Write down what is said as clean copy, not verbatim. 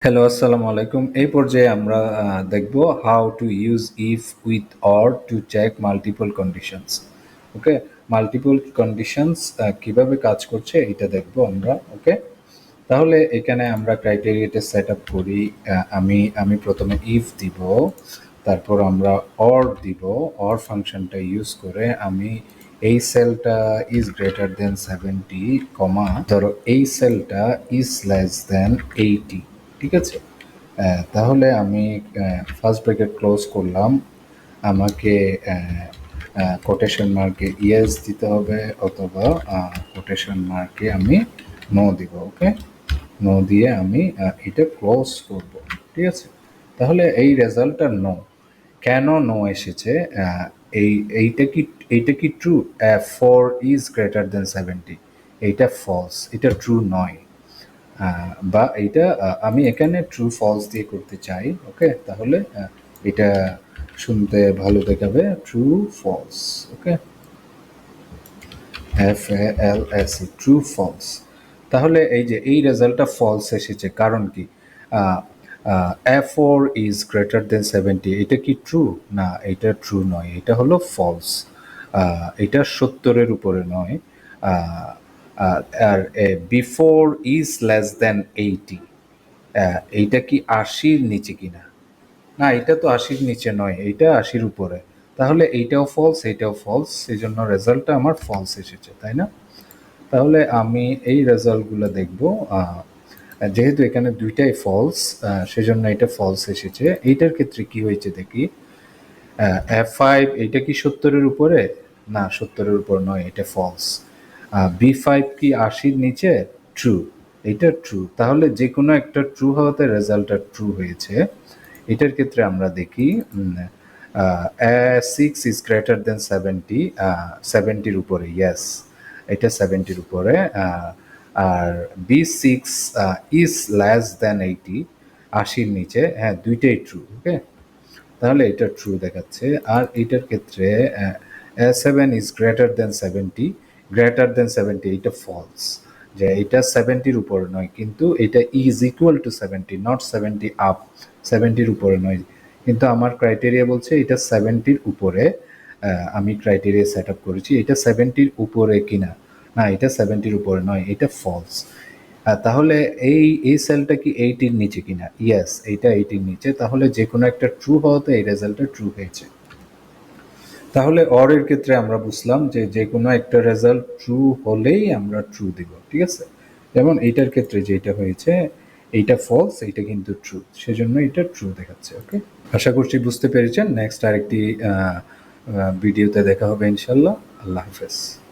Hello, আসসালামু আলাইকুম। এই পর্যায়ে আমরা দেখব how to use if with or to check multiple conditions. Okay, multiple conditions কিভাবে কাজ করছে এটা দেখব আমরা। ওকে, তাহলে এখানে আমরা ক্রাইটেরিয়াটা সেট আপ করি। আমি প্রথমে ইফ দিব, তারপর আমরা অর দিব। অর ফাংশনটা ইউজ করে আমি এই সেলটা ইজ গ্রেটার দেন 70, কমা ধরো এই সেলটা ইজ লেস দেন 80। ঠিক আছে, তাহলে আমি ফার্স্ট ব্র্যাকেট ক্লোজ করলাম। আমাকে কোটেশন মার্কে ইয়েস দিতে হবে, অথবা কোটেশন মার্কে আমি নো দিব। ওকে, নো দিয়ে আমি এটা ক্লোজ করব। ঠিক আছে, তাহলে এই রেজাল্টটা নো। কেন নো এসেছে? এই এইটা কি ট্রু? 4 ইজ গ্রেটার দেন 70, এইটা ফলস, এটা ট্রু নয়। বা এইটা আমি এখানে ট্রু ফলস দিয়ে করতে চাই। ওকে, তাহলে এটা শুনতে ভালো দেখাবে, ট্রু ফলস। ওকে, FALS, ট্রু ফলস। তাহলে এই যে এই রেজাল্টটা ফলস এসেছে, কারণ কি? A4 ইজ গ্রেটার দেন 70, এটা কি ট্রু? না, এটা ট্রু নয়, এটা হলো ফলস। এটা 70-এর উপরে নয়। আর বিফোর ইজ লেস দেন 80, এইটা কি 80-র নিচে কিনা? না, এটা তো 80-র নিচে নয়, এইটা 80-র উপরে। তাহলে এইটাও ফলস, এইটাও ফলস, সেই জন্য রেজাল্টটা আমার ফলস এসেছে, তাই না? তাহলে আমি এই রেজাল্টগুলো দেখব। যেহেতু এখানে দুইটাই ফলস, সেজন্য এটা ফলস এসেছে। এইটার ক্ষেত্রে কি হয়েছে দেখি। F5, এইটা কি 70-এর উপরে? না, 70-এর উপর নয়, এটা ফলস। B5 কি 80-র নিচে? ট্রু, এটা ট্রু। তাহলে যে কোনো একটা ট্রু হওয়াতে রেজাল্টটা ট্রু হয়েছে। এটার ক্ষেত্রে আমরা দেখি A6 ইজ গ্রেটার দেন 70, 70-র উপরে, ইয়েস, এটা 70-র উপরে। আর B6 ইজ লেস দেন 80, 80-র নিচে, হ্যাঁ, দুইটাই ট্রু। ওকে, তাহলে এটা ট্রু দেখাচ্ছে। আর এটার ক্ষেত্রে A7 is greater than 70, greater than 70, এটা ফলস, যে এটা 70-র উপরে নয়, কিন্তু এটা is equal to 70, not 70 up, 70-র উপরে নয়। কিন্তু আমার ক্রাইটেরিয়া বলছে এটা 70-র উপরে। আমি ক্রাইটেরিয়া সেট আপ করেছি, এটা 70-র উপরে কিনা। না, এটা 70-র উপরে নয়, এটা ফলস। তাহলে এই সেলটা কি 80-র নিচে কিনা? ইয়েস, এইটা 80-র নিচে। তাহলে যে কোনো একটা ট্রু হওয়াতে এই রেজাল্টটা ট্রু হয়েছে। তাহলে অর এর ক্ষেত্রে আমরা বুঝলাম যে যে কোনো একটা রেজাল্ট ট্রু হলেই আমরা ট্রু দিব। ঠিক আছে, যেমন এইটার ক্ষেত্রে যেটা হয়েছে, এইটা ফলস, এইটা কিন্তু ট্রু, সেজন্য এটা ট্রু দেখাচ্ছে। ওকে, আশা করছি বুঝতে পেরেছেন। নেক্সট আরেকটি ভিডিওতে দেখা হবে ইনশাল্লাহ। আল্লাহ হাফেজ।